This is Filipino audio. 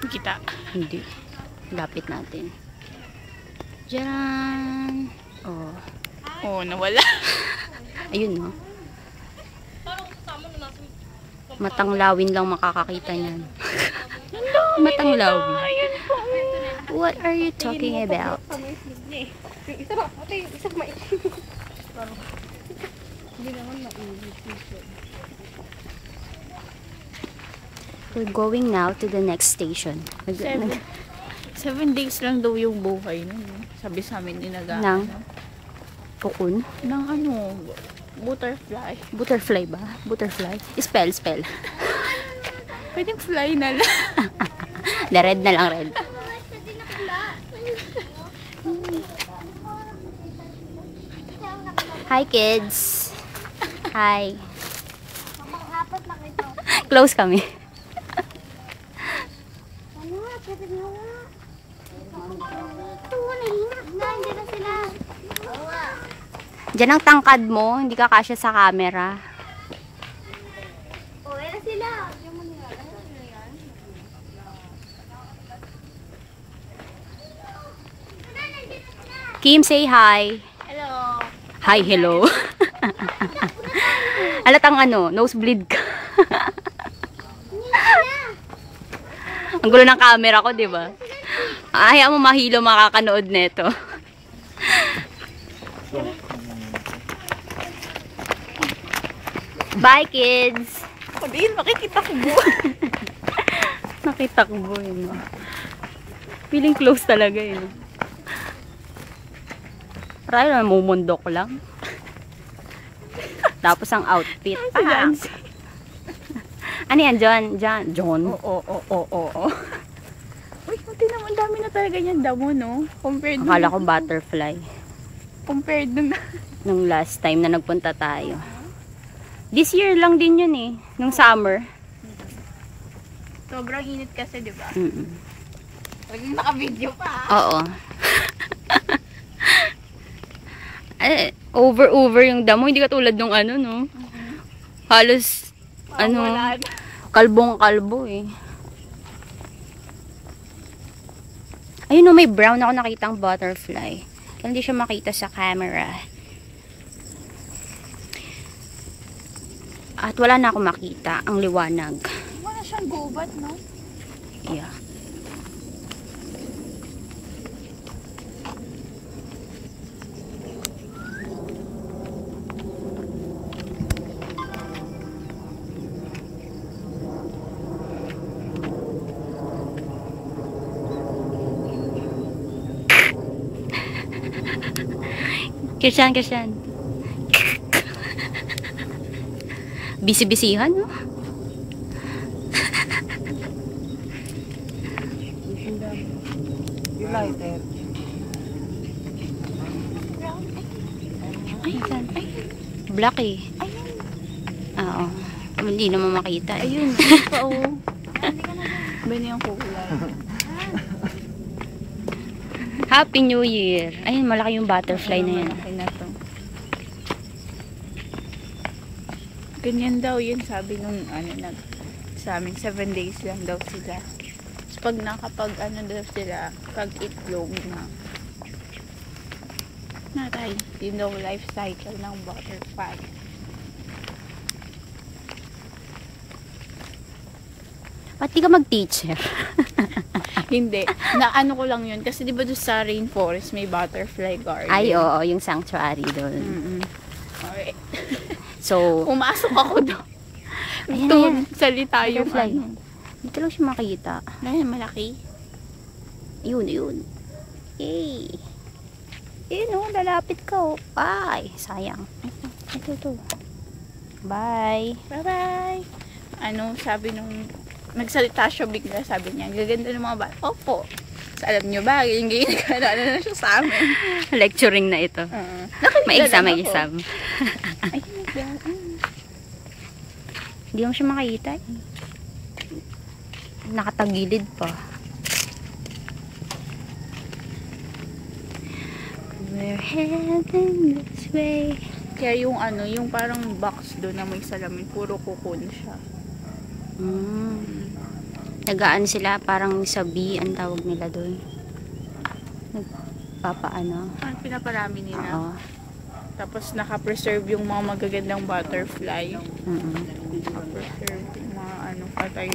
Kita. Hindi. Lapit natin. Diyan. Oh. Oo, nawala. Ayun, no? Matanglawin lang makakakita niyan. Matanglawin. Ayun po. What are you talking about? Yung isa ba? Ate, yung isa maitim. Hindi naman mainit. We're going now to the next station. 7 days lang daw yung buhay nun. Sabi sa amin ninaga. Nang Pukun? Nang ano, butterfly. Butterfly ba? Butterfly? Spell. Pwedeng fly na lang. The red na lang, red. Hi, kids. Hi. Close kami. Diyan ang tangkad mo, hindi ka kasya sa camera. Kim, say hi. Hello. Hi, hello. Alatang ano, nosebleed ka. Ang gulo ng camera ko, di ba? Hayaan mo mahilo makakanood nito. Bye, kids. Ako din, makikita ko mo. Nakita ko po yun. Feeling close talaga yun. Parang namumundok lang. Tapos ang outfit. Ano yan, John? Oo. Uy, pati naman dami na talaga yan damo, no? Compared Akala ko butterfly. Compared dun. Nung last time na nagpunta tayo. This year lang din yun eh. Nung summer. Sobrang init kasi, di ba? Mm-mm. Naka-video pa. Oo. Over yung damo. Hindi katulad nung ano, no? Halos, kalbong-kalbo eh. Ayun no, may brown ako nakitang butterfly. Kaya hindi siya makita sa camera. At wala na ako makita. Ang liwanag. Wala siyang gubat, no? Yeah. Kirsan. Bisi-bisihan, no? Yung lighter. Ay, saan? Ay, black eh. Oo. Hindi naman makita. Ayun, pa oh. Bani ang kulay. Happy New Year. Ayun, malaki yung butterfly na yan. Malaki na to. Ganyan daw yun, sabi nung sa amin, 7 days lang daw sila. So, pag nakapag daw sila, pag itlog na tayo, yun daw life cycle ng butterfly. Ba't di ka mag-teacher? Hindi. Ko lang yun. Kasi di ba doon sa rainforest may butterfly garden? Ay, oo. Yung sanctuary doon. Okay. So, Pumasok ako doon. Ayan, Doon, ayan. salita yung Butterfly. Dito lang siya makita. Dahil malaki. Yun. Yay! Yun, lalapit ka, oh. Ay, sayang. Ito. Bye. Bye-bye. Sabi nung nagsalita siya bigla, sabi niya, gaganda ng mga bata. Opo. So, alam niyo ba, ganyan nagkalala na siya sa amin. Lecturing na ito. May exam. Ay, Hindi mo siya makita. Nakatagilid pa. We're heading this way. Kaya yung parang box doon na may salamin, puro kukun siya. Nagaan sila, parang sa bee, ang tawag nila doon. Nagpapaano. Pinaparami nila. Oo. Tapos naka-preserve yung mga magagandang butterfly. Mm-mm. Naka-preserve yung mga patay